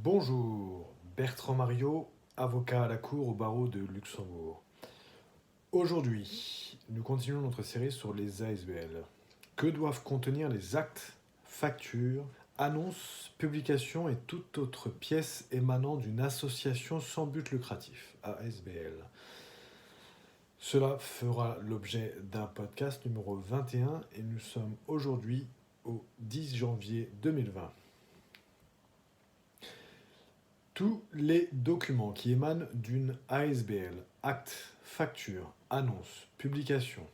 Bonjour, Bertrand Mariot, avocat à la Cour au barreau de Luxembourg. Aujourd'hui, nous continuons notre série sur les ASBL. Que doivent contenir les actes, factures, annonces, publications et toute autre pièce émanant d'une association sans but lucratif, ASBL. Cela fera l'objet d'un podcast numéro 21 et nous sommes aujourd'hui au 10 janvier 2020. Tous les documents qui émanent d'une ASBL, acte, facture, annonce, publication,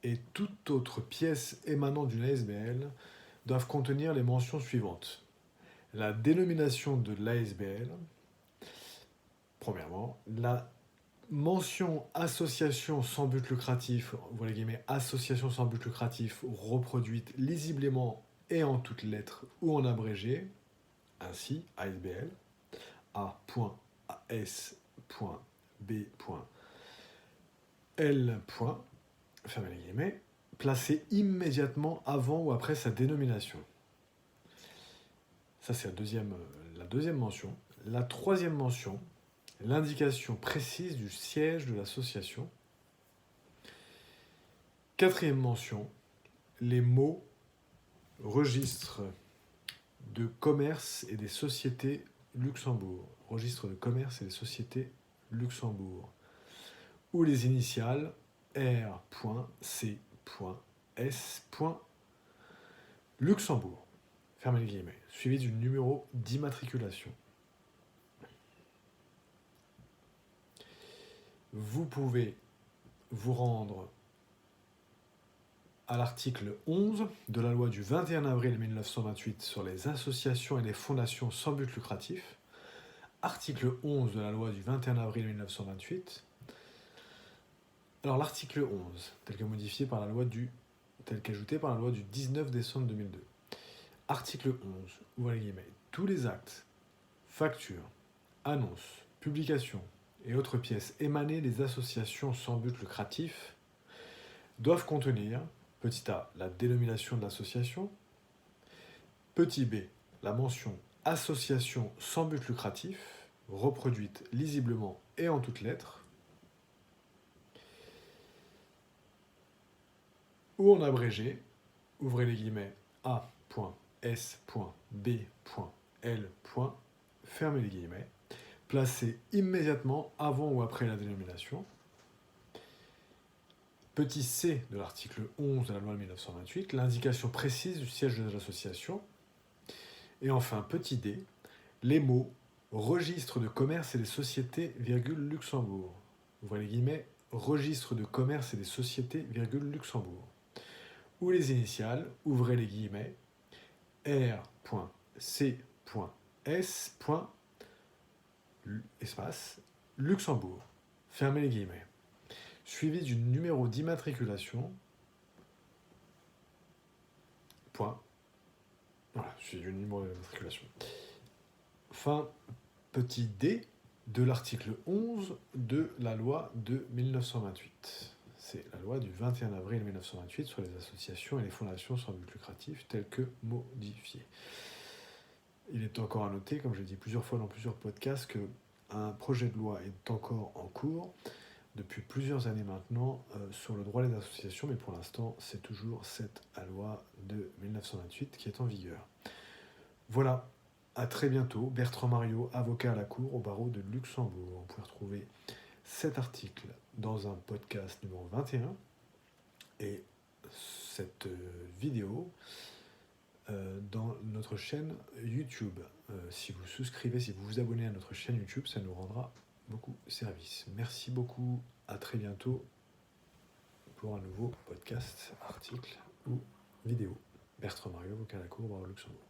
et toute autre pièce émanant d'une ASBL doivent contenir les mentions suivantes. La dénomination de l'ASBL, premièrement, la mention association sans but lucratif, voilà guillemets, association sans but lucratif reproduite lisiblement et en toutes lettres ou en abrégé, ainsi ASBL. A.S.B.L. Fermez les guillemets, placé immédiatement avant ou après sa dénomination. Ça, c'est la deuxième mention. La troisième mention, l'indication précise du siège de l'association. Quatrième mention, les mots registre de commerce et des sociétés Luxembourg, registre de commerce et des sociétés Luxembourg, ou les initiales R.C.S. Luxembourg, fermez les guillemets, suivi du numéro d'immatriculation. Vous pouvez vous rendre à l'article 11 de la loi du 21 avril 1928 sur les associations et les fondations sans but lucratif. Article 11 de la loi du 21 avril 1928. Alors l'article 11, tel qu'ajouté par la loi du 19 décembre 2002. Article 11, ouvrez les guillemets, tous les actes, factures, annonces, publications et autres pièces émanées des associations sans but lucratif doivent contenir petit a, la dénomination de l'association, petit b, la mention association sans but lucratif, reproduite lisiblement et en toutes lettres, ou en abrégé, ouvrez les guillemets, A.S.B.L. Fermez les guillemets, placé immédiatement avant ou après la dénomination. Petit c de l'article 11 de la loi de 1928, l'indication précise du siège de l'association. Et enfin, petit d, les mots registre de commerce et des sociétés, Luxembourg. Ouvrez les guillemets, registre de commerce et des sociétés, Luxembourg. Ou les initiales, ouvrez les guillemets, R.C.S. espace, Luxembourg. Fermez les guillemets. Suivi du numéro d'immatriculation. Point. Voilà, suivi du numéro d'immatriculation. Fin, petit d de l'article 11 de la loi de 1928. C'est la loi du 21 avril 1928 sur les associations et les fondations sans but lucratif telles que modifiées. Il est encore à noter, comme je l'ai dit plusieurs fois dans plusieurs podcasts, qu'un projet de loi est encore en cours depuis plusieurs années maintenant sur le droit des associations, mais pour l'instant, c'est toujours cette loi de 1928 qui est en vigueur. Voilà, à très bientôt. Bertrand Mariot, avocat à la Cour au barreau de Luxembourg. Vous pouvez retrouver cet article dans un podcast numéro 21 et cette vidéo dans notre chaîne YouTube. Si vous souscrivez, si vous vous abonnez à notre chaîne YouTube, ça nous rendra beaucoup service. Merci beaucoup, à très bientôt pour un nouveau podcast, article ou vidéo. Bertrand Mariot, avocat à la Cour au barreau de Luxembourg.